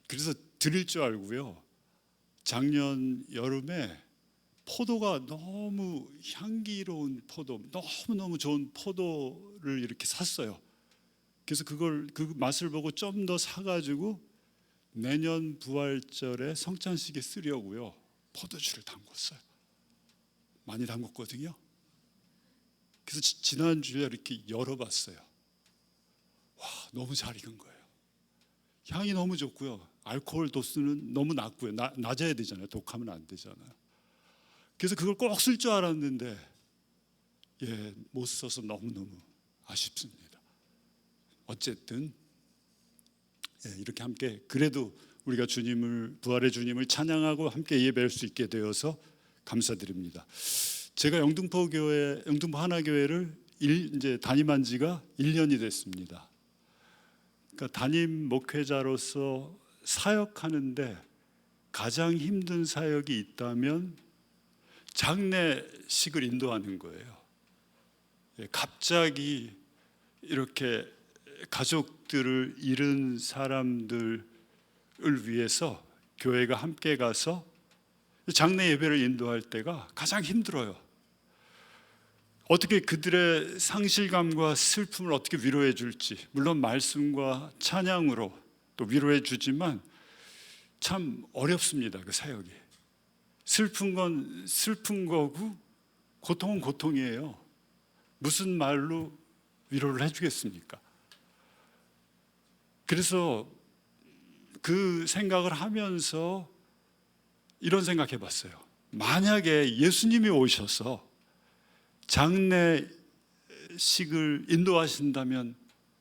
그래서 드릴 줄 알고요, 작년 여름에 포도가 너무 향기로운 포도, 너무너무 좋은 포도를 이렇게 샀어요. 그래서 그 맛을 보고 좀 더 사가지고 내년 부활절에 성찬식에 쓰려고요, 포도주를 담궜어요. 많이 담궜거든요. 그래서 지난주에 이렇게 열어봤어요. 와, 너무 잘 익은 거예요. 향이 너무 좋고요, 알코올 도수는 너무 낮고요. 낮아야 되잖아요. 독하면 안 되잖아요. 그래서 그걸 꼭 쓸 줄 알았는데 못 써서 너무너무 아쉽습니다. 어쨌든 이렇게 함께 그래도 우리가 부활의 주님을 찬양하고 함께 예배할 수 있게 되어서 감사드립니다. 제가 영등포 하나교회를 이제 담임한 지가 1년이 됐습니다. 그러니까 담임 목회자로서 사역하는데 가장 힘든 사역이 있다면 장례식을 인도하는 거예요. 갑자기 이렇게 가족들을 잃은 사람들을 위해서 교회가 함께 가서 장례 예배를 인도할 때가 가장 힘들어요. 어떻게 그들의 상실감과 슬픔을 어떻게 위로해 줄지, 물론 말씀과 찬양으로 또 위로해 주지만 참 어렵습니다. 그 사역이. 슬픈 건 슬픈 거고 고통은 고통이에요. 무슨 말로 위로를 해주겠습니까? 그래서 그 생각을 하면서 이런 생각 해봤어요. 만약에 예수님이 오셔서 장례식을 인도하신다면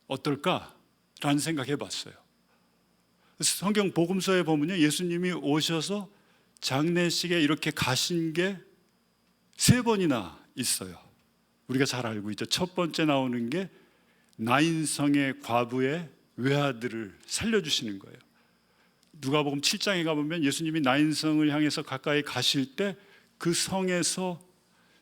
어떨까라는 생각 해봤어요. 성경 복음서에 보면요, 예수님이 오셔서 장례식에 이렇게 가신 게 3번이나 있어요. 우리가 잘 알고 있죠. 첫 번째 나오는 게 나인성의 과부의 외아들을 살려주시는 거예요. 누가복음 7장에 가보면 예수님이 나인성을 향해서 가까이 가실 때 그 성에서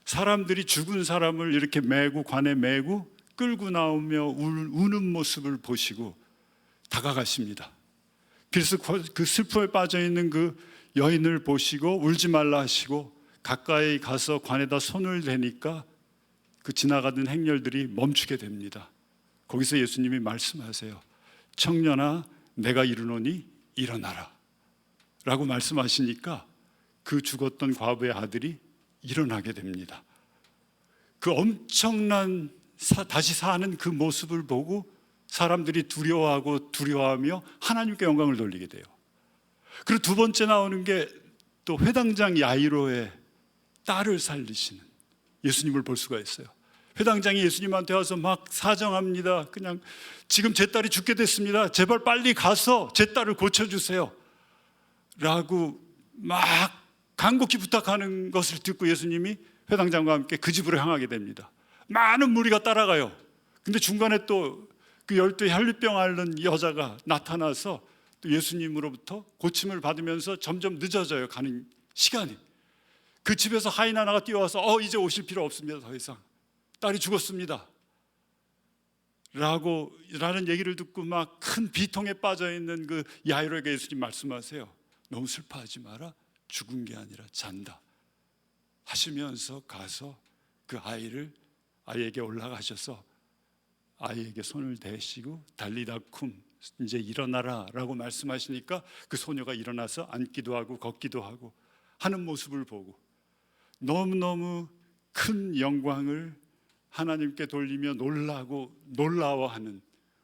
사람들이 죽은 사람을 이렇게 관에 메고 끌고 나오며 우는 모습을 보시고 다가가십니다. 그래서 그 슬픔에 빠져있는 그 여인을 보시고 울지 말라 하시고 가까이 가서 관에다 손을 대니까 그 지나가던 행렬들이 멈추게 됩니다. 거기서 예수님이 말씀하세요. 청년아, 내가 이르노니 일어나라 라고 말씀하시니까 그 죽었던 과부의 아들이 일어나게 됩니다. 그 엄청난 다시 사는 그 모습을 보고 사람들이 두려워하며 하나님께 영광을 돌리게 돼요. 그리고 두 번째 나오는 게 또 회당장 야이로의 딸을 살리시는 예수님을 볼 수가 있어요. 회당장이 예수님한테 와서 막 사정합니다. 그냥 지금 제 딸이 죽게 됐습니다. 제발 빨리 가서 제 딸을 고쳐주세요 라고 막 간곡히 부탁하는 것을 듣고 예수님이 회당장과 함께 그 집으로 향하게 됩니다. 많은 무리가 따라가요. 근데 중간에 또 그 12 혈류병 앓는 여자가 나타나서 또 예수님으로부터 고침을 받으면서 점점 늦어져요. 가는 시간이. 그 집에서 하인 하나가 뛰어와서 이제 오실 필요 없습니다. 더 이상 딸이 죽었습니다 라는 얘기를 듣고 막 큰 비통에 빠져있는 그 야이로에게 예수님 말씀하세요. 너무 슬퍼하지 마라. 죽은 게 아니라 잔다 하시면서 가서 그 아이에게 올라가셔서 아이에게 손을 대시고 달리다쿰, 이제 일어나라 라고 말씀하시니까 그 소녀가 일어나서 앉기도 하고 걷기도 하고 하는 모습을 보고 너무너무 큰 영광을 하나님께 돌리며 놀라워하는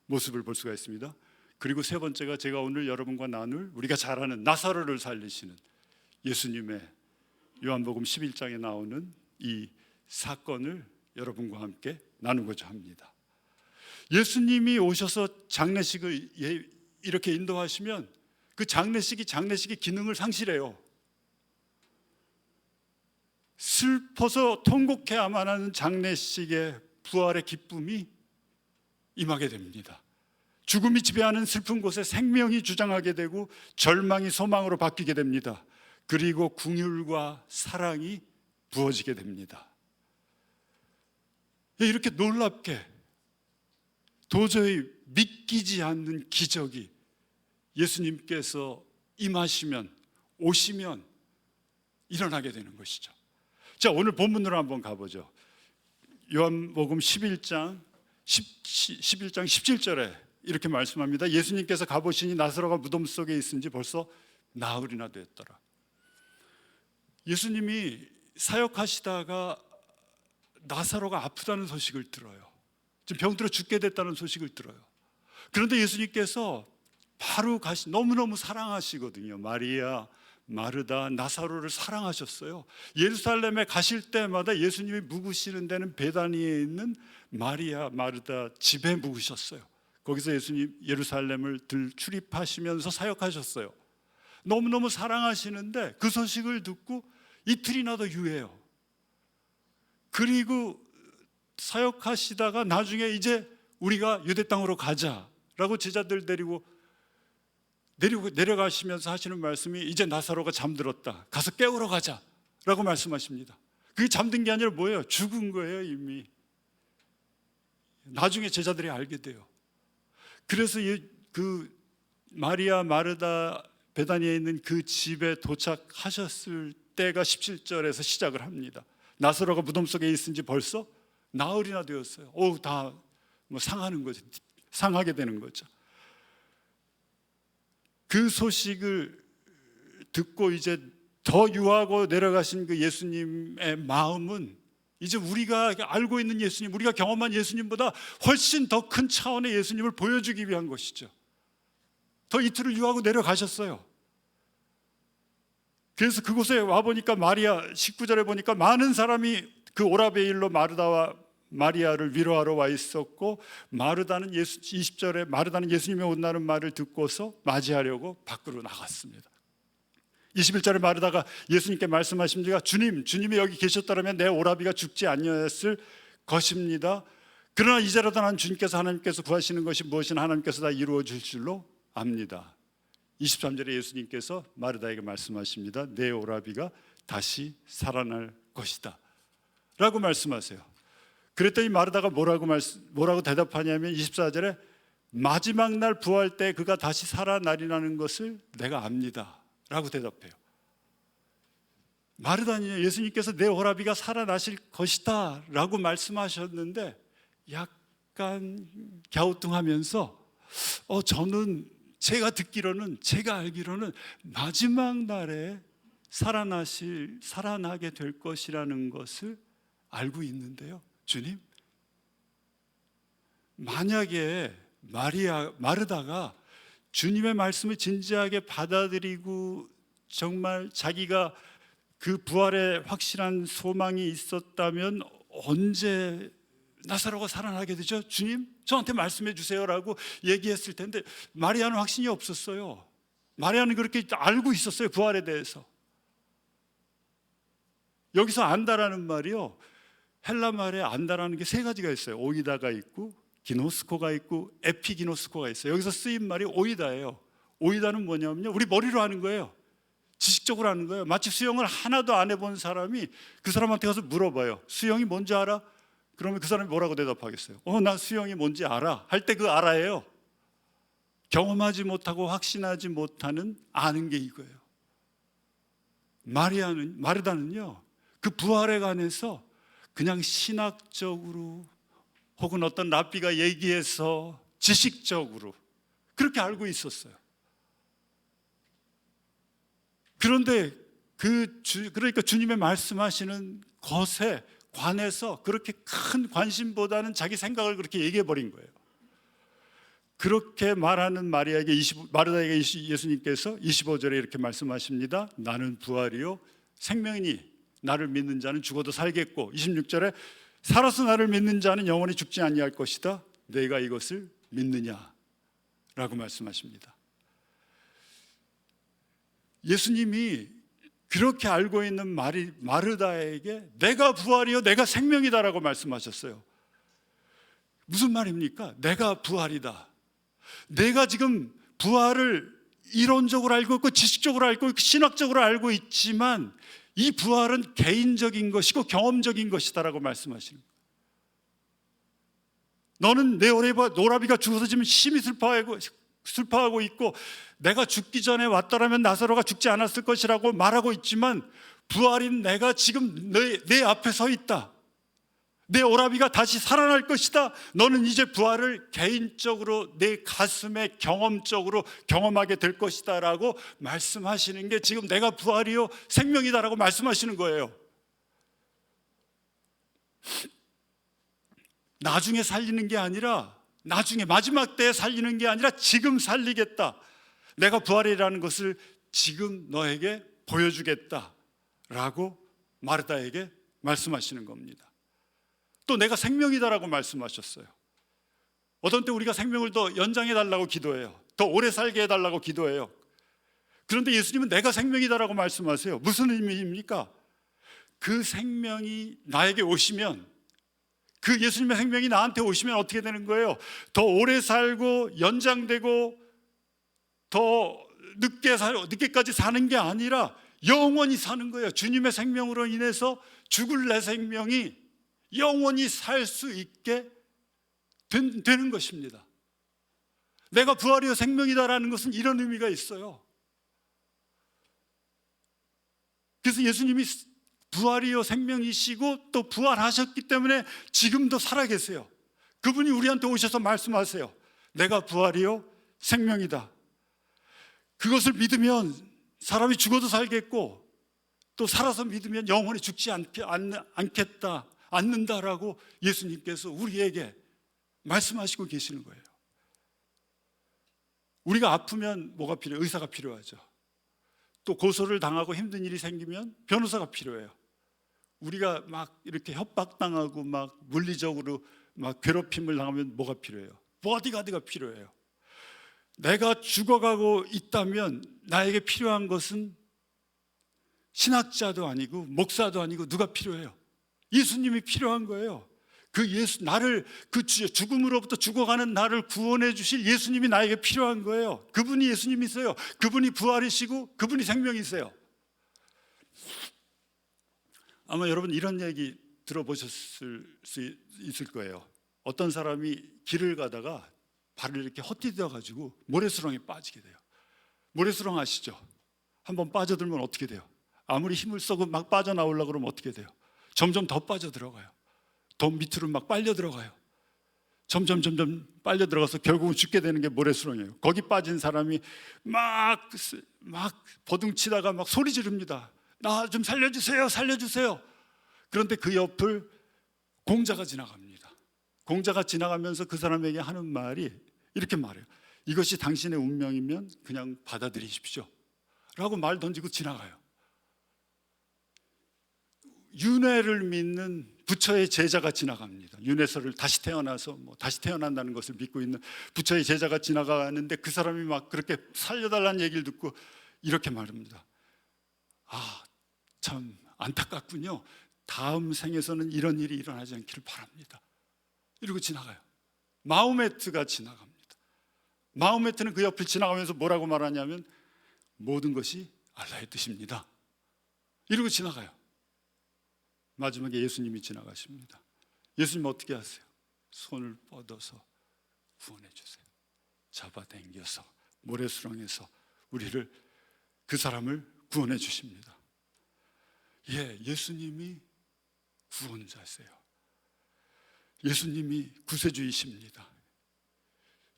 모습을 볼 수가 있습니다. 그리고 세 번째가 제가 오늘 여러분과 나눌 우리가 잘 아는 나사로를 살리시는 예수님의 요한복음 11장에 나오는 이 사건을 여러분과 함께 나누고자 합니다. 예수님이 오셔서 장례식을 이렇게 인도하시면 그 장례식이 기능을 상실해요. 슬퍼서 통곡해야만 하는 장례식의 부활의 기쁨이 임하게 됩니다. 죽음이 지배하는 슬픈 곳에 생명이 주장하게 되고 절망이 소망으로 바뀌게 됩니다. 그리고 긍휼과 사랑이 부어지게 됩니다. 이렇게 놀랍게 도저히 믿기지 않는 기적이 예수님께서 임하시면, 오시면 일어나게 되는 것이죠. 자, 오늘 본문으로 한번 가보죠. 요한복음 11장 17절에 이렇게 말씀합니다. 예수님께서 가보시니 나사로가 무덤 속에 있은 지 벌써 나흘이나 되었더라. 예수님이 사역하시다가 나사로가 아프다는 소식을 들어요. 지금 병들어 죽게 됐다는 소식을 들어요. 그런데 예수님께서 바로 너무너무 사랑하시거든요. 마리아, 마르다, 나사로를 사랑하셨어요. 예루살렘에 가실 때마다 예수님이 묵으시는 데는 베다니에 있는 마리아, 마르다 집에 묵으셨어요. 거기서 예수님 예루살렘을 출입하시면서 사역하셨어요. 너무너무 사랑하시는데 그 소식을 듣고 이틀이나 더 유해요. 그리고 사역하시다가 나중에 이제 우리가 유대 땅으로 가자라고 제자들 데리고 내려가시면서 하시는 말씀이 이제 나사로가 잠들었다. 가서 깨우러 가자라고 말씀하십니다. 그게 잠든 게 아니라 뭐예요? 죽은 거예요, 이미. 나중에 제자들이 알게 돼요. 그래서 그 마리아, 마르다, 베다니에 있는 그 집에 도착하셨을 때가 17절에서 시작을 합니다. 나사로가 무덤 속에 있은 지 벌써 나흘이나 되었어요. 다 상하는 거죠. 상하게 되는 거죠. 그 소식을 듣고 이제 더 유하고 내려가신 그 예수님의 마음은 이제 우리가 알고 있는 예수님, 우리가 경험한 예수님보다 훨씬 더 큰 차원의 예수님을 보여주기 위한 것이죠. 더 이틀을 유하고 내려가셨어요. 그래서 그곳에 와보니까 마리아, 19절에 보니까 많은 사람이 그 오라베 일로 마르다와 마리아를 위로하러 와 있었고, 마르다는 20절에 마르다는 예수님이 온다는 말을 듣고서 맞이하려고 밖으로 나갔습니다. 21절에 마르다가 예수님께 말씀하십니다. 주님이 여기 계셨다면 내 오라비가 죽지 아니었을 것입니다. 그러나 이제라도 난 주님께서 하나님께서 구하시는 것이 무엇이나 하나님께서 다 이루어 줄 줄로 압니다. 23절에 예수님께서 마르다에게 말씀하십니다. 내 오라비가 다시 살아날 것이다 라고 말씀하세요. 그랬더니 마르다가 뭐라고 대답하냐면 24절에 마지막 날 부활 때 그가 다시 살아나리라는 것을 내가 압니다 라고 대답해요. 마르다는요, 예수님께서 내 오라비가 살아나실 것이다 라고 말씀하셨는데 약간 갸우뚱하면서 저는 제가 알기로는 마지막 날에 살아나게 될 것이라는 것을 알고 있는데요. 주님, 만약에 마르다가 주님의 말씀을 진지하게 받아들이고 정말 자기가 그 부활에 확실한 소망이 있었다면 언제 나사로가 살아나게 되죠? 주님, 저한테 말씀해 주세요라고 얘기했을 텐데 마리아는 확신이 없었어요. 마리아는 그렇게 알고 있었어요, 부활에 대해서. 여기서 안다라는 말이요, 헬라 말에 안다라는 게 세 가지가 있어요. 오이다가 있고 기노스코가 있고 에피기노스코가 있어요. 여기서 쓰인 말이 오이다예요. 오이다는 뭐냐면요, 우리 머리로 하는 거예요. 지식적으로 하는 거예요. 마치 수영을 하나도 안 해본 사람이 그 사람한테 가서 물어봐요. 수영이 뭔지 알아? 그러면 그 사람이 뭐라고 대답하겠어요? 나 수영이 뭔지 알아. 할 때 그 알아예요. 경험하지 못하고 확신하지 못하는 아는 게 이거예요. 마르다는요, 그 부활에 관해서 그냥 신학적으로 혹은 어떤 랍비가 얘기해서 지식적으로 그렇게 알고 있었어요. 그런데 그러니까 주님의 말씀하시는 것에 관해서 그렇게 큰 관심보다는 자기 생각을 그렇게 얘기해 버린 거예요. 그렇게 말하는 마르다에게 예수님께서 25절에 이렇게 말씀하십니다. 나는 부활이요 생명이니 나를 믿는 자는 죽어도 살겠고, 26절에 살아서 나를 믿는 자는 영원히 죽지 아니할 것이다. 내가 이것을 믿느냐 라고 말씀하십니다. 예수님이 그렇게 알고 있는 마르다에게 내가 부활이요 내가 생명이다라고 말씀하셨어요. 무슨 말입니까? 내가 부활이다. 내가 지금 부활을 이론적으로 알고 있고 지식적으로 알고 있고 신학적으로 알고 있지만 이 부활은 개인적인 것이고 경험적인 것이다라고 말씀하시는 거예요. 너는 내 오라비가 죽어서 지금 심히 슬퍼하고 슬퍼하고 있고 내가 죽기 전에 왔더라면 나사로가 죽지 않았을 것이라고 말하고 있지만 부활인 내가 지금 내 앞에 서 있다. 내 오라비가 다시 살아날 것이다. 너는 이제 부활을 개인적으로 내 가슴에 경험적으로 경험하게 될 것이다 라고 말씀하시는 게 지금 내가 부활이요 생명이다라고 말씀하시는 거예요. 나중에 살리는 게 아니라, 나중에 마지막 때에 살리는 게 아니라 지금 살리겠다. 내가 부활이라는 것을 지금 너에게 보여주겠다 라고 마르다에게 말씀하시는 겁니다. 또 내가 생명이다라고 말씀하셨어요. 어떤 때 우리가 생명을 더 연장해 달라고 기도해요. 더 오래 살게 해달라고 기도해요. 그런데 예수님은 내가 생명이다라고 말씀하세요. 무슨 의미입니까? 그 생명이 나에게 오시면, 그 예수님의 생명이 나한테 오시면 어떻게 되는 거예요? 더 오래 살고 연장되고 더 늦게까지 사는 게 아니라 영원히 사는 거예요. 주님의 생명으로 인해서 죽을 내 생명이 영원히 살 수 있게 되는 것입니다. 내가 부활이요 생명이다라는 것은 이런 의미가 있어요. 그래서 예수님이 부활이요 생명이시고 또 부활하셨기 때문에 지금도 살아계세요. 그분이 우리한테 오셔서 말씀하세요. 내가 부활이요 생명이다. 그것을 믿으면 사람이 죽어도 살겠고 또 살아서 믿으면 영원히 죽지 않는다라고 예수님께서 우리에게 말씀하시고 계시는 거예요. 우리가 아프면 뭐가 필요해요? 의사가 필요하죠. 또 고소를 당하고 힘든 일이 생기면 변호사가 필요해요. 우리가 막 이렇게 협박당하고 막 물리적으로 막 괴롭힘을 당하면 뭐가 필요해요? 보디가드가 필요해요. 내가 죽어가고 있다면 나에게 필요한 것은 신학자도 아니고 목사도 아니고 누가 필요해요? 예수님이 필요한 거예요. 나를 죽음으로부터 죽어가는 나를 구원해 주실 예수님이 나에게 필요한 거예요. 그분이 예수님이세요. 그분이 부활이시고 그분이 생명이세요. 아마 여러분 이런 얘기 들어보셨을 수 있을 거예요. 어떤 사람이 길을 가다가 발을 이렇게 헛디뎌 가지고 모래수렁에 빠지게 돼요. 모래수렁 아시죠? 한번 빠져들면 어떻게 돼요? 아무리 힘을 써고 막 빠져나오려고 그러면 어떻게 돼요? 점점 더 빠져들어가요. 더 밑으로 막 빨려 들어가요. 점점 빨려 들어가서 결국은 죽게 되는 게 모래수렁이에요. 거기 빠진 사람이 막 버둥치다가 막 소리 지릅니다. 나 좀 살려주세요, 살려주세요. 그런데 그 옆을 공자가 지나갑니다. 공자가 지나가면서 그 사람에게 하는 말이 이렇게 말해요. 이것이 당신의 운명이면 그냥 받아들이십시오 라고 말 던지고 지나가요. 윤회를 믿는 부처의 제자가 지나갑니다. 윤회설을 다시 태어나서 다시 태어난다는 것을 믿고 있는 부처의 제자가 지나가는데 그 사람이 막 그렇게 살려달라는 얘기를 듣고 이렇게 말합니다. 아, 참 안타깝군요. 다음 생에서는 이런 일이 일어나지 않기를 바랍니다. 이러고 지나가요. 마호메트가 지나갑니다. 마호메트는 그 옆을 지나가면서 뭐라고 말하냐면 모든 것이 알라의 뜻입니다. 이러고 지나가요. 마지막에 예수님이 지나가십니다. 예수님 어떻게 하세요? 손을 뻗어서 구원해 주세요. 잡아당겨서 모래수렁에서 그 사람을 구원해 주십니다. 예수님이 구원자세요. 예수님이 구세주이십니다.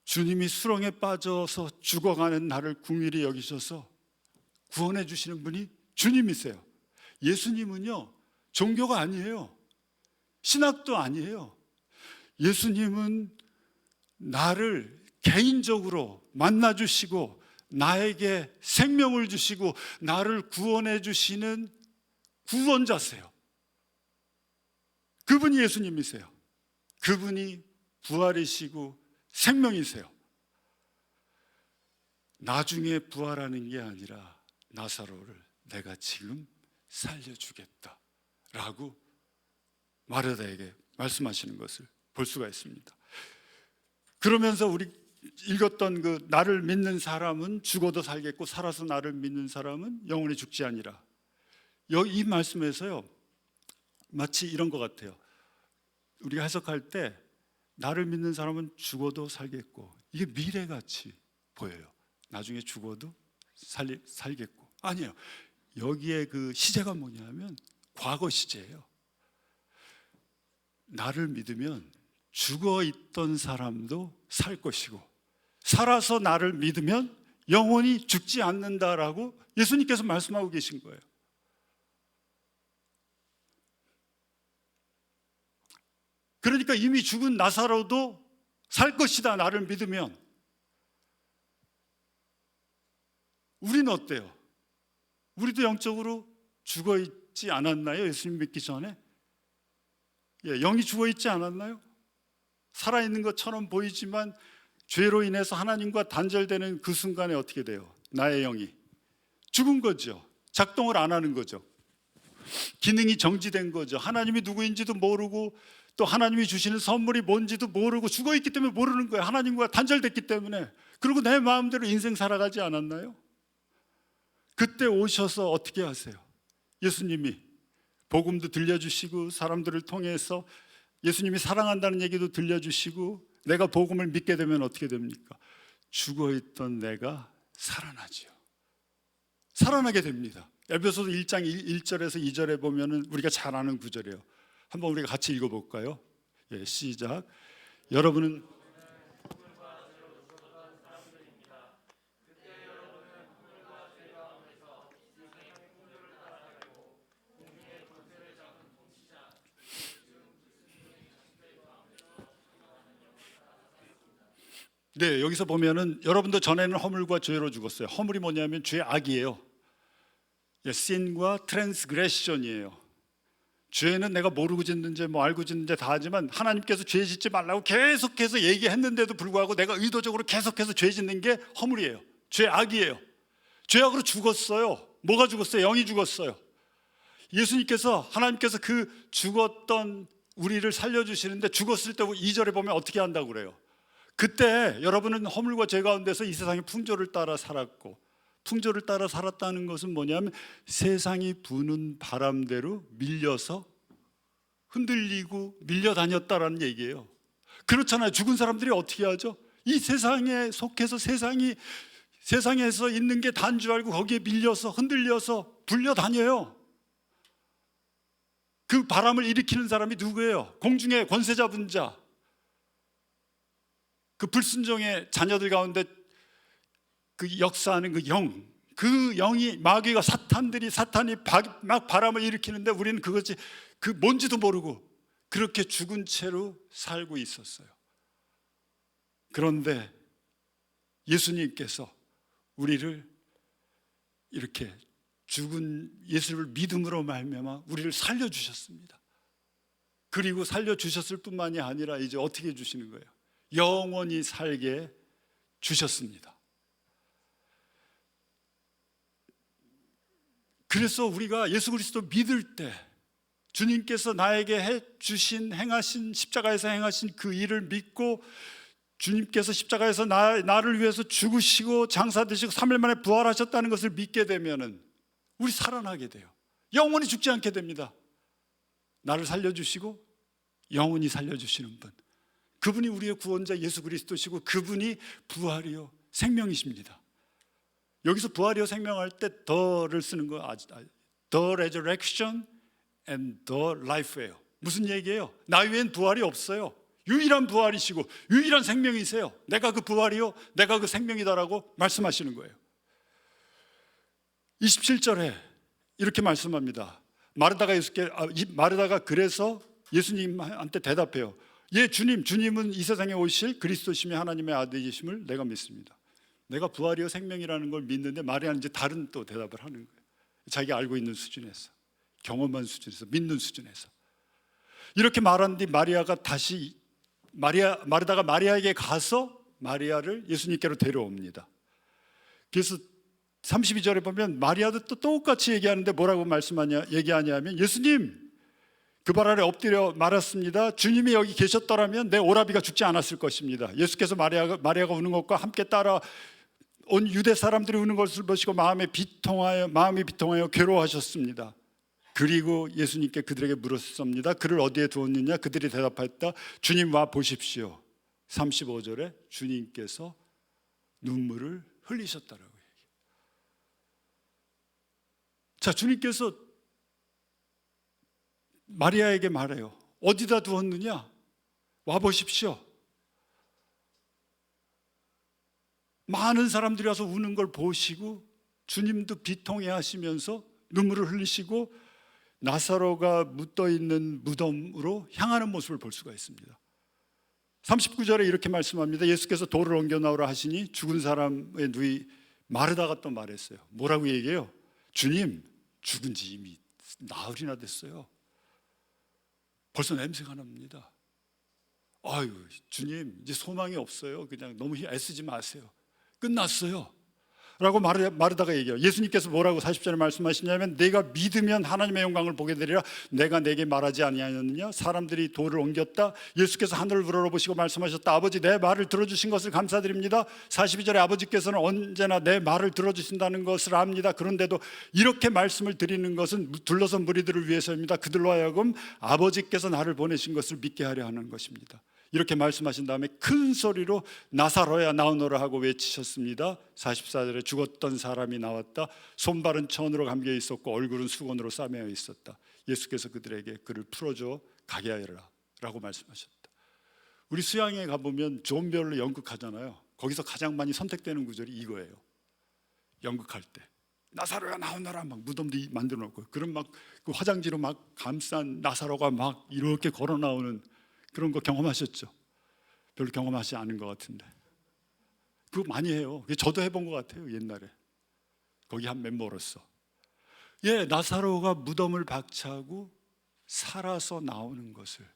주님이 수렁에 빠져서 죽어가는 나를 긍휼히 여기셔서 구원해 주시는 분이 주님이세요. 예수님은요 종교가 아니에요. 신학도 아니에요. 예수님은 나를 개인적으로 만나 주시고 나에게 생명을 주시고 나를 구원해 주시는 구원자세요. 그분이 예수님이세요. 그분이 부활이시고 생명이세요. 나중에 부활하는 게 아니라 나사로를 내가 지금 살려주겠다 라고 마르다에게 말씀하시는 것을 볼 수가 있습니다. 그러면서 우리 읽었던 그 나를 믿는 사람은 죽어도 살겠고 살아서 나를 믿는 사람은 영원히 죽지 아니라, 이 말씀에서요 마치 이런 것 같아요. 우리가 해석할 때 나를 믿는 사람은 죽어도 살겠고, 이게 미래같이 보여요. 나중에 죽어도 살겠고. 아니에요. 여기에 그 시제가 뭐냐면 과거 시제예요. 나를 믿으면 죽어 있던 사람도 살 것이고, 살아서 나를 믿으면 영원히 죽지 않는다라고 예수님께서 말씀하고 계신 거예요. 그러니까 이미 죽은 나사로도 살 것이다, 나를 믿으면. 우리는 어때요? 우리도 영적으로 죽어 있지 않았나요? 예수님 믿기 전에? 영이 죽어 있지 않았나요? 살아있는 것처럼 보이지만 죄로 인해서 하나님과 단절되는 그 순간에 어떻게 돼요? 나의 영이 죽은 거죠. 작동을 안 하는 거죠. 기능이 정지된 거죠. 하나님이 누구인지도 모르고, 또 하나님이 주시는 선물이 뭔지도 모르고 죽어 있기 때문에 모르는 거예요. 하나님과 단절됐기 때문에. 그리고 내 마음대로 인생 살아가지 않았나요? 그때 오셔서 어떻게 하세요? 예수님이 복음도 들려주시고, 사람들을 통해서 예수님이 사랑한다는 얘기도 들려주시고, 내가 복음을 믿게 되면 어떻게 됩니까? 죽어있던 내가 살아나지요. 살아나게 됩니다. 에베소서 1장 1절에서 2절에 보면은 우리가 잘 아는 구절이에요. 한번 우리가 같이 읽어볼까요? 시작. 여러분은 네, 여기서 보면은 여러분도 전에는 허물과 죄로 죽었어요. 허물이 뭐냐면 죄 악이에요. sin과 transgression이에요. 죄는 내가 모르고 짓는 죄, 뭐 알고 짓는 죄 다 하지만 하나님께서 죄 짓지 말라고 계속해서 얘기했는데도 불구하고 내가 의도적으로 계속해서 죄 짓는 게 허물이에요. 죄 악이에요. 죄악으로 죽었어요. 뭐가 죽었어요? 영이 죽었어요. 예수님께서, 하나님께서 그 죽었던 우리를 살려주시는데, 죽었을 때 2절에 보면 어떻게 한다고 그래요? 그때 여러분은 허물과 죄 가운데서 이 세상의 풍조를 따라 살았고, 풍조를 따라 살았다는 것은 뭐냐면 세상이 부는 바람대로 밀려서 흔들리고 밀려다녔다라는 얘기예요. 그렇잖아요. 죽은 사람들이 어떻게 하죠? 이 세상에 속해서 세상에서 있는 게 다인 줄 알고 거기에 밀려서 흔들려서 불려다녀요. 그 바람을 일으키는 사람이 누구예요? 공중의 권세 잡은 자, 그 불순종의 자녀들 가운데 그 역사하는 그 영이, 마귀가, 사탄이 막 바람을 일으키는데 우리는 그것이 그 뭔지도 모르고 그렇게 죽은 채로 살고 있었어요. 그런데 예수님께서 우리를 이렇게 죽은 예수를 믿음으로 말미암아 우리를 살려주셨습니다. 그리고 살려주셨을 뿐만이 아니라 이제 어떻게 해주시는 거예요? 영원히 살게 주셨습니다. 그래서 우리가 예수 그리스도 믿을 때 주님께서 나에게 행하신 십자가에서 행하신 그 일을 믿고, 주님께서 십자가에서 나를 위해서 죽으시고 장사되시고 3일 만에 부활하셨다는 것을 믿게 되면은 우리 살아나게 돼요. 영원히 죽지 않게 됩니다. 나를 살려주시고 영원히 살려주시는 분, 그분이 우리의 구원자 예수 그리스도시고 그분이 부활이요 생명이십니다. 여기서 부활이요 생명할 때 더를 쓰는 거 the resurrection and the life예요. 무슨 얘기예요? 나 외엔 부활이 없어요. 유일한 부활이시고 유일한 생명이세요. 내가 그 부활이요 내가 그 생명이다라고 말씀하시는 거예요. 27절에 이렇게 말씀합니다. 마르다가 그래서 예수님한테 대답해요. 예, 주님은 이 세상에 오실 그리스도시며 하나님의 아들이심을 내가 믿습니다. 내가 부활이요 생명이라는 걸 믿는데 마리아는 이제 다른 또 대답을 하는 거예요. 자기가 알고 있는 수준에서, 경험한 수준에서, 믿는 수준에서. 이렇게 말한 뒤 마르다가 마리아에게 가서 마리아를 예수님께로 데려옵니다. 그래서 32절에 보면 마리아도 또 똑같이 얘기하는데 뭐라고 얘기하냐면, 예수님, 그 발 아래 엎드려 말았습니다. 주님이 여기 계셨더라면 내 오라비가 죽지 않았을 것입니다. 예수께서 마리아가 우는 것과 함께 따라 온 유대 사람들이 우는 것을 보시고 마음이 비통하여 괴로워하셨습니다. 그리고 예수님께 그들에게 물었습니다. 그를 어디에 두었느냐? 그들이 대답했다. 주님 와 보십시오. 35절에 주님께서 눈물을 흘리셨다라고 얘기해요. 자, 주님께서 마리아에게 말해요. 어디다 두었느냐? 와보십시오. 많은 사람들이 와서 우는 걸 보시고 주님도 비통해 하시면서 눈물을 흘리시고 나사로가 묻어있는 무덤으로 향하는 모습을 볼 수가 있습니다. 39절에 이렇게 말씀합니다. 예수께서 돌을 옮겨 나오라 하시니 죽은 사람의 누이 마르다가 또 말했어요. 뭐라고 얘기해요? 주님, 죽은 지 이미 나흘이나 됐어요. 벌써 냄새가 납니다. 아유, 주님, 이제 소망이 없어요. 그냥 너무 애쓰지 마세요. 끝났어요 라고 마르다가 얘기해요. 예수님께서 뭐라고 40절에 말씀하시냐면 내가 믿으면 하나님의 영광을 보게 되리라. 내가 내게 말하지 아니하였느냐? 사람들이 돌을 옮겼다. 예수께서 하늘을 우러러보시고 말씀하셨다. 아버지, 내 말을 들어주신 것을 감사드립니다. 42절에 아버지께서는 언제나 내 말을 들어주신다는 것을 압니다. 그런데도 이렇게 말씀을 드리는 것은 둘러선 무리들을 위해서입니다. 그들로 하여금 아버지께서 나를 보내신 것을 믿게 하려 하는 것입니다. 이렇게 말씀하신 다음에 큰 소리로 나사로야 나오너라 하고 외치셨습니다. 44절에 죽었던 사람이 나왔다. 손발은 천으로 감겨 있었고 얼굴은 수건으로 싸매어 있었다. 예수께서 그들에게 그를 풀어줘 가게 하여라 라고 말씀하셨다. 우리 수양에 가보면 존별로 연극하잖아요. 거기서 가장 많이 선택되는 구절이 이거예요. 연극할 때 나사로야 나오너라 막 무덤도 만들어 놓고, 그럼 막 그 화장지로 막 감싼 나사로가 막 이렇게 걸어 나오는 그런 거 경험하셨죠? 별로 경험하지 않은 것 같은데 그거 많이 해요. 저도 해본 것 같아요. 옛날에 거기 한 멤버로서. 예, 나사로가 무덤을 박차고 살아서 나오는 것을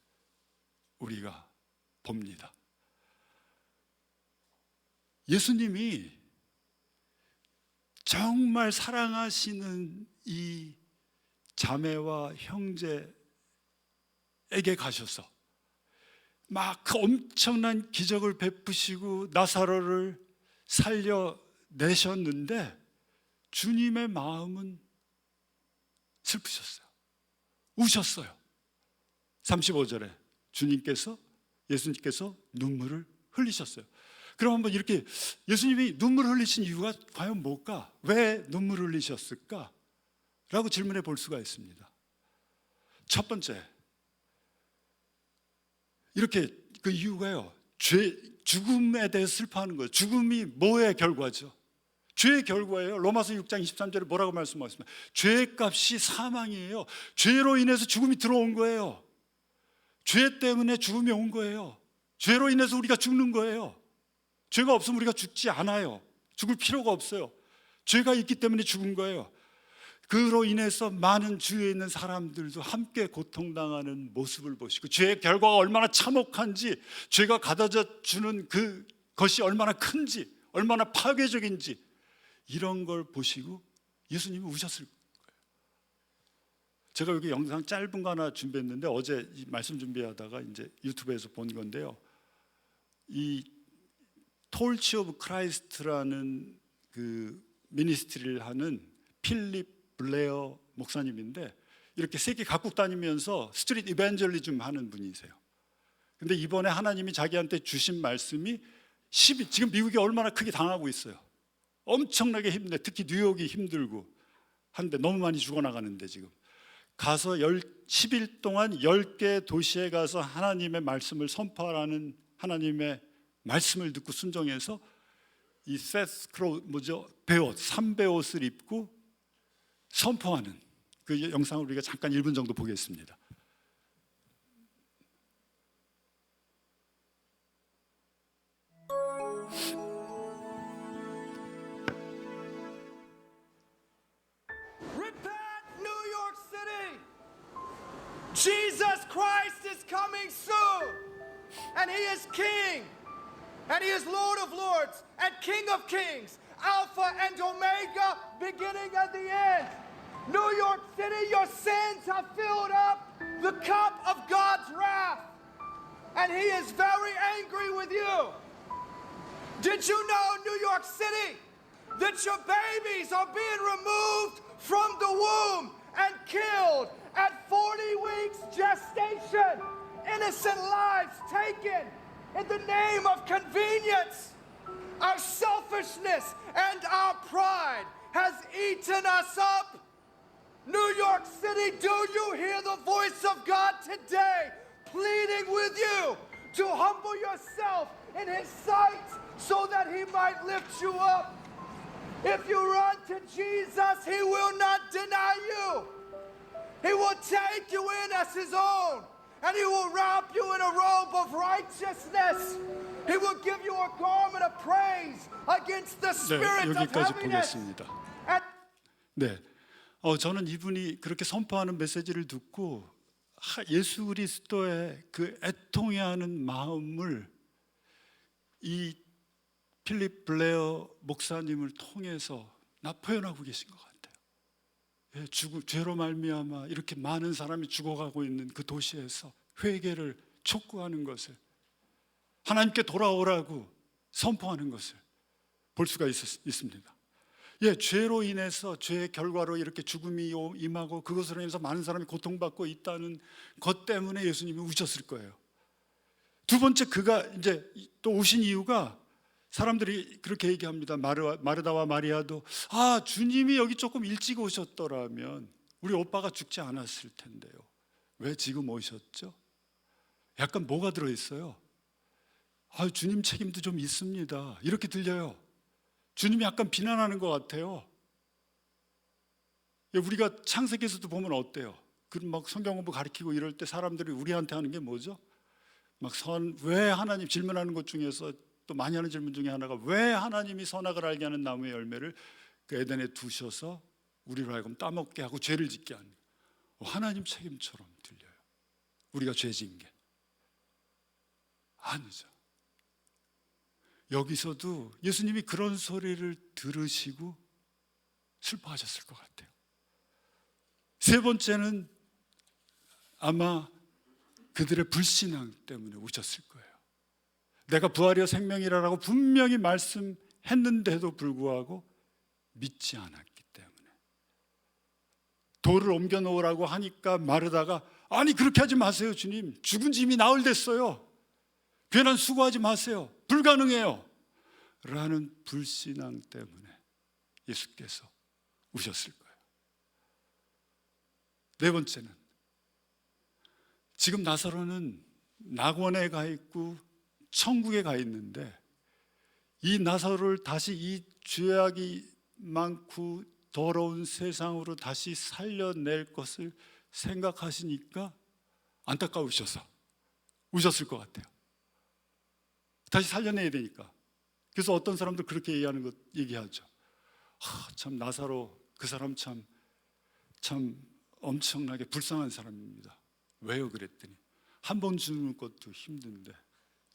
우리가 봅니다. 예수님이 정말 사랑하시는 이 자매와 형제에게 가셔서 막 그 엄청난 기적을 베푸시고 나사로를 살려내셨는데 주님의 마음은 슬프셨어요. 우셨어요. 35절에 예수님께서 눈물을 흘리셨어요. 그럼 한번 이렇게 예수님이 눈물을 흘리신 이유가 과연 뭘까? 왜 눈물을 흘리셨을까? 라고 질문해 볼 수가 있습니다. 첫 번째, 이렇게 그 이유가요, 죽음에 대해서 슬퍼하는 거예요. 죽음이 뭐의 결과죠? 죄의 결과예요. 로마서 6장 23절에 뭐라고 말씀하셨습니까? 죄의 값이 사망이에요. 죄로 인해서 죽음이 들어온 거예요. 죄 때문에 죽음이 온 거예요. 죄로 인해서 우리가 죽는 거예요. 죄가 없으면 우리가 죽지 않아요. 죽을 필요가 없어요. 죄가 있기 때문에 죽은 거예요. 그로 인해서 많은 주위에 있는 사람들도 함께 고통당하는 모습을 보시고 죄의 결과가 얼마나 참혹한지, 죄가 가져다 주는 그것이 얼마나 큰지, 얼마나 파괴적인지, 이런 걸 보시고 예수님이 우셨을 거예요. 제가 여기 영상 짧은 거 하나 준비했는데 어제 이 말씀 준비하다가 이제 유튜브에서 본 건데요. 이 톨치 오브 크라이스트라는 그 미니스트리를 하는 필립 블레어 목사님인데 이렇게 세계 각국 다니면서 스트리트 이벤젤리즘 하는 분이세요. 근데 이번에 하나님이 자기한테 주신 말씀이 지금 미국이 얼마나 크게 당하고 있어요. 엄청나게 힘내. 특히 뉴욕이 힘들고 한데 너무 많이 죽어나가는데 지금 가서 10일 동안 10개 도시에 가서 하나님의 말씀을 선포하라는 하나님의 말씀을 듣고 순종해서 이 세스크로 배옷 3배옷을 입고 선포하는 그 영상을 우리가 잠깐 1분 정도 보겠습니다. Repent, New York City! Jesus Christ is coming soon! And He is King! And He is Lord of Lords and King of Kings! Alpha and Omega, beginning and the end. New York City, your sins have filled up the cup of God's wrath. And He is very angry with you. Did you know, New York City, that your babies are being removed from the womb and killed at 40 weeks gestation? Innocent lives taken in the name of convenience. Our selfishness and our pride has eaten us up. New York City, do you hear the voice of God today pleading with you to humble yourself in His sight so that He might lift you up? If you run to Jesus, He will not deny you. He will take you in as His own, and He will wrap you in a robe of righteousness. He will give you a garment of praise against the 네, spirit of 여기까지 heaviness. 보겠습니다. And 네, 저는 이분이 그렇게 선포하는 메시지를 듣고 예수 그리스도의 그 애통해하는 마음을 이 필립 블레어 목사님을 통해서 표현하고 계신 것 같아요. 예, 죄로 말미암아 이렇게 많은 사람이 죽어가고 있는 그 도시에서 회개를 촉구하는 것을, 하나님께 돌아오라고 선포하는 것을 볼 수가 있습니다. 예, 죄로 인해서 죄의 결과로 이렇게 죽음이 임하고 그것으로 인해서 많은 사람이 고통받고 있다는 것 때문에 예수님이 우셨을 거예요. 두 번째, 그가 이제 또 우신 이유가, 사람들이 그렇게 얘기합니다. 마르다와 마리아도 주님이 여기 조금 일찍 오셨더라면 우리 오빠가 죽지 않았을 텐데요. 왜 지금 오셨죠? 약간 뭐가 들어있어요? 주님 책임도 좀 있습니다. 이렇게 들려요. 주님이 약간 비난하는 것 같아요. 우리가 창세기에서도 보면 어때요? 막 성경 공부 가르치고 이럴 때 사람들이 우리한테 하는 게 뭐죠? 왜 하나님 질문하는 것 중에서 또 많이 하는 질문 중에 하나가, 왜 하나님이 선악을 알게 하는 나무의 열매를 그 에덴에 두셔서 우리로 하여금 따먹게 하고 죄를 짓게 하는, 하나님 책임처럼 들려요. 우리가 죄 지은 게 아니죠. 여기서도 예수님이 그런 소리를 들으시고 슬퍼하셨을 것 같아요. 세 번째는 아마 그들의 불신앙 때문에 우셨을 거예요. 내가 부활이여 생명이라고 분명히 말씀했는데도 불구하고 믿지 않았기 때문에. 돌을 옮겨 놓으라고 하니까 마르다가, 아니 그렇게 하지 마세요 주님, 죽은 지 이미 나흘 됐어요, 괜한 수고하지 마세요, 불가능해요 라는 불신앙 때문에 예수께서 우셨을 거예요. 네 번째는, 지금 나사로는 낙원에 가 있고 천국에 가 있는데 이 나사로를 다시 이 죄악이 많고 더러운 세상으로 다시 살려낼 것을 생각하시니까 안타까우셔서 우셨을 것 같아요. 다시 살려내야 되니까. 그래서 어떤 사람들 그렇게 얘기하죠. 참 나사로 그 사람 참 엄청나게 불쌍한 사람입니다. 왜요? 그랬더니 한 번 죽는 것도 힘든데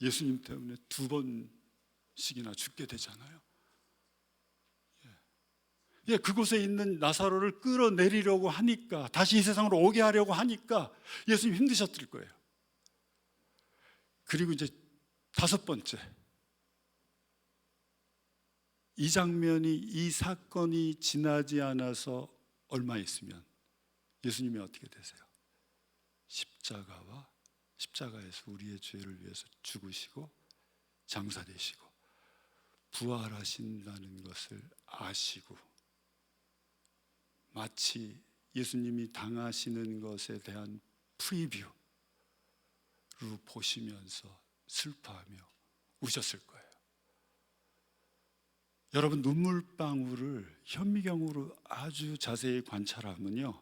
예수님 때문에 두 번씩이나 죽게 되잖아요. 예, 그곳에 있는 나사로를 끌어내리려고 하니까, 다시 이 세상으로 오게 하려고 하니까 예수님 힘드셨을 거예요. 그리고 이제 다섯 번째, 이 장면이, 이 사건이 지나지 않아서 얼마 있으면 예수님이 어떻게 되세요? 십자가에서 우리의 죄를 위해서 죽으시고 장사되시고 부활하신다는 것을 아시고, 마치 예수님이 당하시는 것에 대한 프리뷰로 보시면서 슬퍼하며 우셨을 거예요. 여러분, 눈물방울을 현미경으로 아주 자세히 관찰하면요,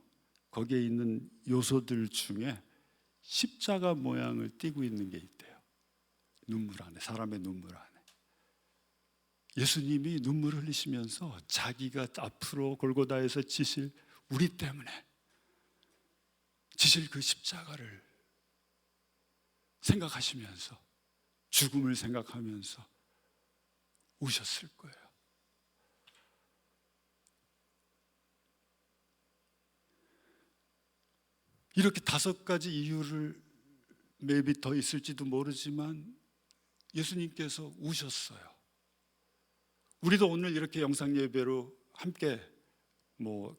거기에 있는 요소들 중에 십자가 모양을 띠고 있는 게 있대요. 눈물 안에, 사람의 눈물 안에. 예수님이 눈물 흘리시면서 자기가 앞으로 골고다에서 지실, 우리 때문에 지실 그 십자가를 생각하시면서, 죽음을 생각하면서 우셨을 거예요. 이렇게 다섯 가지 이유를 maybe 더 있을지도 모르지만 예수님께서 우셨어요. 우리도 오늘 이렇게 영상 예배로 함께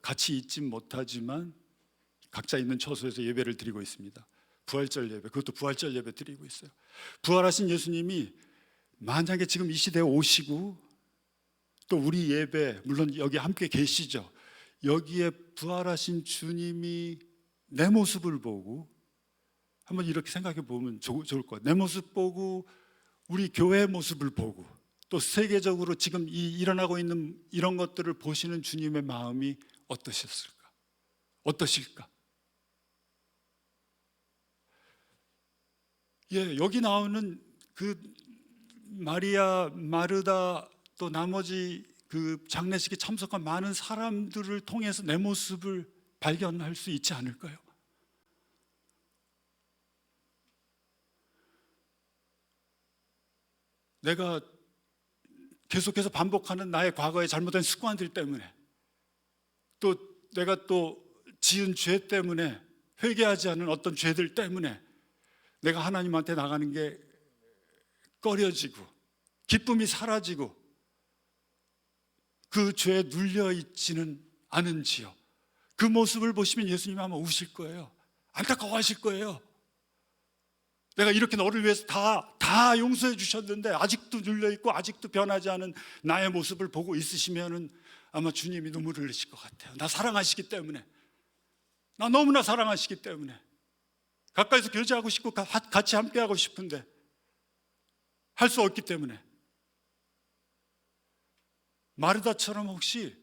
같이 있진 못하지만 각자 있는 처소에서 예배를 드리고 있습니다. 부활절 예배, 그것도 부활절 예배 드리고 있어요. 부활하신 예수님이 만약에 지금 이 시대에 오시고 또 우리 예배, 물론 여기 함께 계시죠. 여기에 부활하신 주님이 내 모습을 보고, 한번 이렇게 생각해 보면 좋을 것 같아요. 내 모습 보고 우리 교회의 모습을 보고 또 세계적으로 지금 일어나고 있는 이런 것들을 보시는 주님의 마음이 어떠셨을까? 어떠실까? 예, 여기 나오는 그 마리아, 마르다 또 나머지 그 장례식에 참석한 많은 사람들을 통해서 내 모습을 발견할 수 있지 않을까요? 내가 계속해서 반복하는 나의 과거의 잘못된 습관들 때문에 또 내가 또 지은 죄 때문에 회개하지 않은 어떤 죄들 때문에 내가 하나님한테 나가는 게 꺼려지고 기쁨이 사라지고 그 죄에 눌려있지는 않은지요. 그 모습을 보시면 예수님 아마 우실 거예요. 안타까워하실 거예요. 내가 이렇게 너를 위해서 다 용서해 주셨는데 아직도 눌려있고 아직도 변하지 않은 나의 모습을 보고 있으시면 아마 주님이 눈물을 흘리실 것 같아요. 나 사랑하시기 때문에, 나 너무나 사랑하시기 때문에 가까이서 교제하고 싶고 같이 함께하고 싶은데 할 수 없기 때문에. 마르다처럼 혹시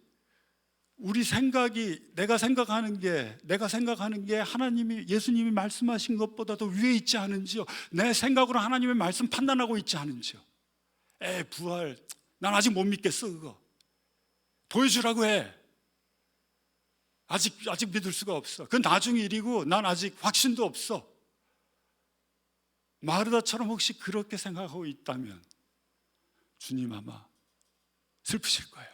우리 생각이 내가 생각하는 게 하나님이 예수님이 말씀하신 것보다도 위에 있지 않은지요? 내 생각으로 하나님의 말씀 판단하고 있지 않은지요? 부활 난 아직 못 믿겠어. 그거 보여주라고 해. 아직 믿을 수가 없어. 그건 나중 일이고 난 아직 확신도 없어. 마르다처럼 혹시 그렇게 생각하고 있다면 주님 아마 슬프실 거예요.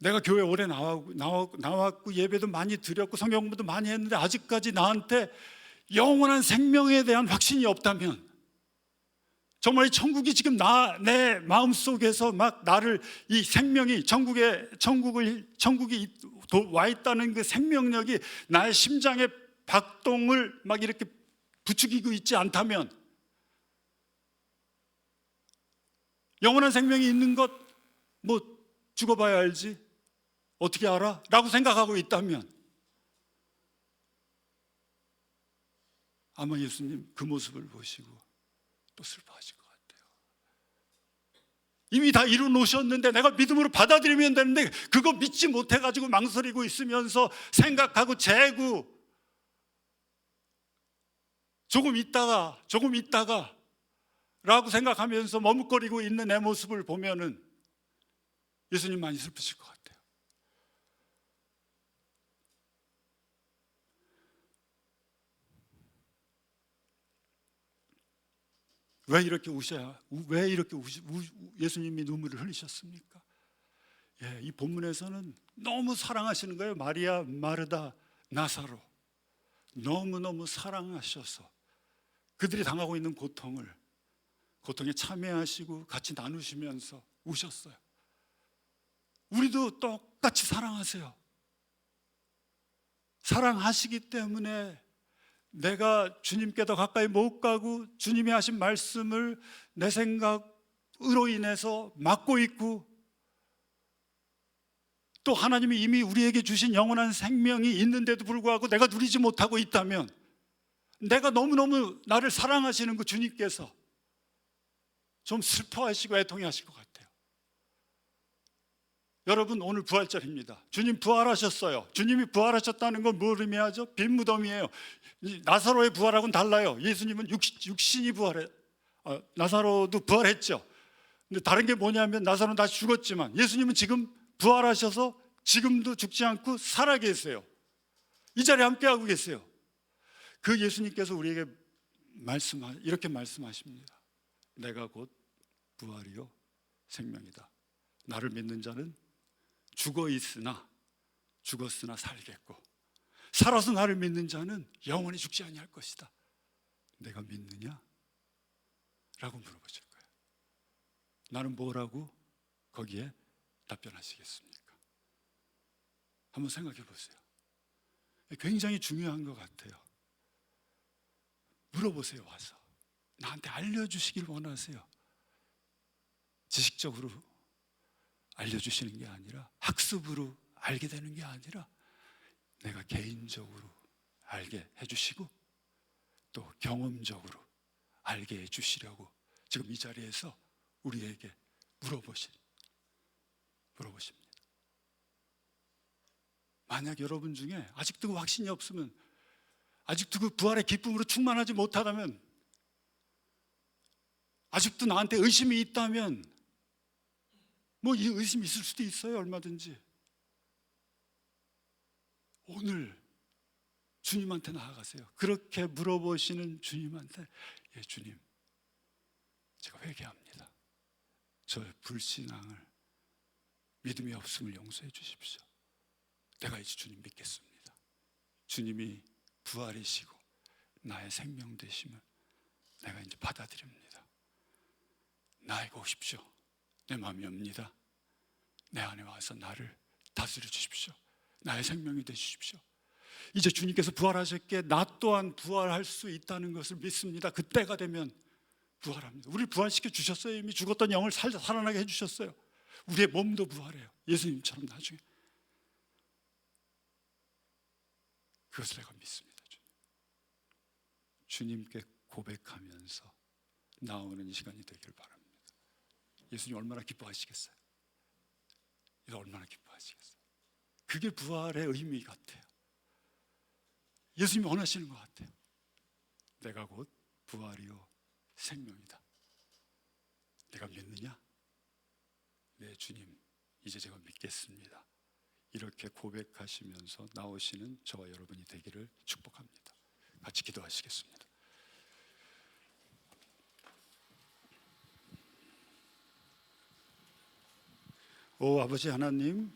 내가 교회 오래 나왔고 예배도 많이 드렸고 성경 공부도 많이 했는데 아직까지 나한테 영원한 생명에 대한 확신이 없다면, 정말 이 천국이 지금 내 마음속에서 막 나를 이 생명이 천국이 와 있다는 그 생명력이 나의 심장의 박동을 막 이렇게 부추기고 있지 않다면, 영원한 생명이 있는 것 뭐 죽어봐야 알지 어떻게 알아? 라고 생각하고 있다면 아마 예수님 그 모습을 보시고 또 슬퍼하실 것 같아요. 이미 다 이루 놓으셨는데 내가 믿음으로 받아들이면 되는데 그거 믿지 못해가지고 망설이고 있으면서 생각하고 재고 조금 있다가 라고 생각하면서 머뭇거리고 있는 내 모습을 보면은 예수님 많이 슬프실 것 같아요. 왜 이렇게 예수님이 눈물을 흘리셨습니까? 이 본문에서는 너무 사랑하시는 거예요. 마리아, 마르다, 나사로 너무너무 사랑하셔서 그들이 당하고 있는 고통에 참여하시고 같이 나누시면서 우셨어요. 우리도 똑같이 사랑하세요. 사랑하시기 때문에 내가 주님께 더 가까이 못 가고 주님이 하신 말씀을 내 생각으로 인해서 막고 있고, 또 하나님이 이미 우리에게 주신 영원한 생명이 있는데도 불구하고 내가 누리지 못하고 있다면, 내가 너무너무 나를 사랑하시는 그 주님께서 좀 슬퍼하시고 애통해하실 것 같아요. 여러분, 오늘 부활절입니다. 주님 부활하셨어요. 주님이 부활하셨다는 건 뭘 의미하죠? 빈 무덤이에요. 나사로의 부활하고는 달라요. 예수님은 육신이 나사로도 부활했죠. 근데 다른 게 뭐냐면 나사로는 다시 죽었지만 예수님은 지금 부활하셔서 지금도 죽지 않고 살아계세요. 이 자리에 함께하고 계세요. 그 예수님께서 우리에게 이렇게 말씀하십니다. 내가 곧 부활이요 생명이다. 나를 믿는 자는 죽었으나 살겠고 살아서 나를 믿는 자는 영원히 죽지 아니할 것이다. 내가 믿느냐? 라고 물어보실 거예요. 나는 뭐라고 거기에 답변하시겠습니까? 한번 생각해 보세요. 굉장히 중요한 것 같아요. 물어보세요. 와서 나한테 알려주시길 원하세요. 지식적으로 알려주시는 게 아니라, 학습으로 알게 되는 게 아니라, 내가 개인적으로 알게 해주시고 또 경험적으로 알게 해주시려고 지금 이 자리에서 우리에게 물어보십니다. 만약 여러분 중에 아직도 그 확신이 없으면, 아직도 그 부활의 기쁨으로 충만하지 못하다면, 아직도 나한테 의심이 있다면, 뭐 이 의심이 있을 수도 있어요. 얼마든지. 오늘 주님한테 나아가세요. 그렇게 물어보시는 주님한테, 예, 주님, 제가 회개합니다. 저의 불신앙을, 믿음이 없음을 용서해 주십시오. 내가 이제 주님 믿겠습니다. 주님이 부활이시고 나의 생명 되심을 내가 이제 받아들입니다. 나에게 오십시오. 내 마음이 옵니다. 내 안에 와서 나를 다스려 주십시오. 나의 생명이 되주십시오. 이제 주님께서 부활하셨기에 나 또한 부활할 수 있다는 것을 믿습니다. 그때가 되면 부활합니다. 우리를 부활시켜 주셨어요. 이미 죽었던 영을 살아나게 해주셨어요. 우리의 몸도 부활해요. 예수님처럼 나중에. 그것을 내가 믿습니다. 주님께 고백하면서 나오는 이 시간이 되기를 바랍니다. 예수님 얼마나 기뻐하시겠어요? 얼마나 기뻐하시겠어요? 그게 부활의 의미 같아요. 예수님이 원하시는 것 같아요. 내가 곧 부활이요 생명이다. 내가 믿느냐? 네, 주님, 이제 제가 믿겠습니다. 이렇게 고백하시면서 나오시는 저와 여러분이 되기를 축복합니다. 같이 기도하시겠습니다. 오 아버지 하나님,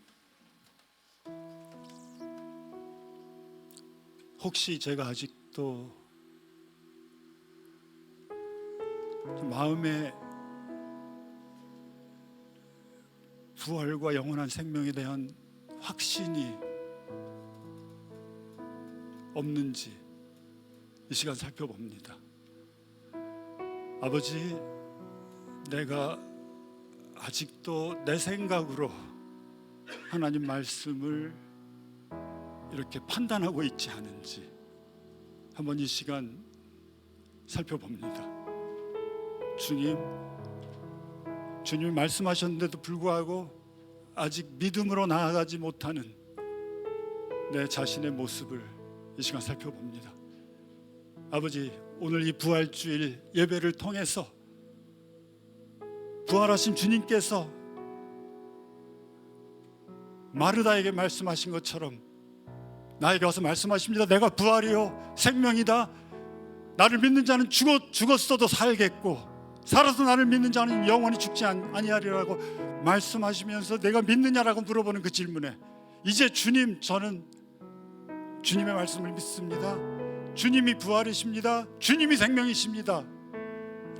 혹시 제가 아직도 마음에 부활과 영원한 생명에 대한 확신이 없는지 이 시간 살펴봅니다. 아버지, 내가 아직도 내 생각으로 하나님 말씀을 이렇게 판단하고 있지 않은지 한번 이 시간 살펴봅니다. 주님이 말씀하셨는데도 불구하고 아직 믿음으로 나아가지 못하는 내 자신의 모습을 이 시간 살펴봅니다. 아버지, 오늘 이 부활주일 예배를 통해서 부활하신 주님께서 마르다에게 말씀하신 것처럼 나에게 와서 말씀하십니다. 내가 부활이요 생명이다. 나를 믿는 자는 죽었어도 살겠고 살아서 나를 믿는 자는 영원히 죽지 아니하리라고 말씀하시면서 내가 믿느냐라고 물어보는 그 질문에 이제 주님, 저는 주님의 말씀을 믿습니다. 주님이 부활이십니다. 주님이 생명이십니다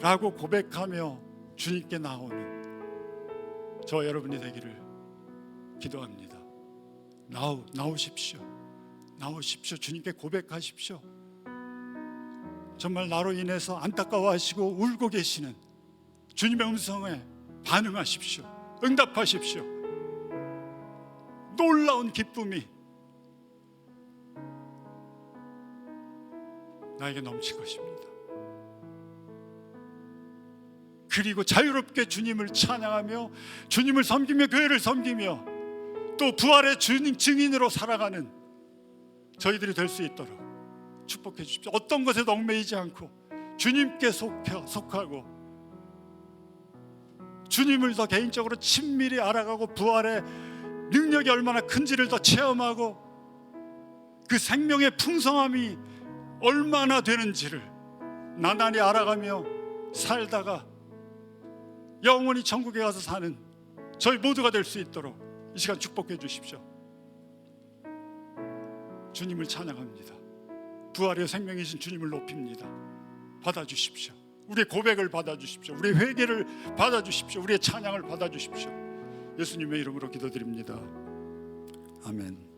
라고 고백하며 주님께 나오는 저와 여러분이 되기를 기도합니다. 나오십시오. 주님께 고백하십시오. 정말 나로 인해서 안타까워하시고 울고 계시는 주님의 음성에 반응하십시오. 응답하십시오. 놀라운 기쁨이 나에게 넘칠 것입니다. 그리고 자유롭게 주님을 찬양하며 주님을 섬기며 교회를 섬기며 또 부활의 증인으로 살아가는 저희들이 될 수 있도록 축복해 주십시오. 어떤 것에도 얽매이지 않고 주님께 속하고 주님을 더 개인적으로 친밀히 알아가고 부활의 능력이 얼마나 큰지를 더 체험하고 그 생명의 풍성함이 얼마나 되는지를 나날이 알아가며 살다가 영원히 천국에 가서 사는 저희 모두가 될 수 있도록 이 시간 축복해 주십시오. 주님을 찬양합니다. 부활의 생명이신 주님을 높입니다. 받아주십시오. 우리의 고백을 받아주십시오. 우리의 회개를 받아주십시오. 우리의 찬양을 받아주십시오. 예수님의 이름으로 기도드립니다. 아멘.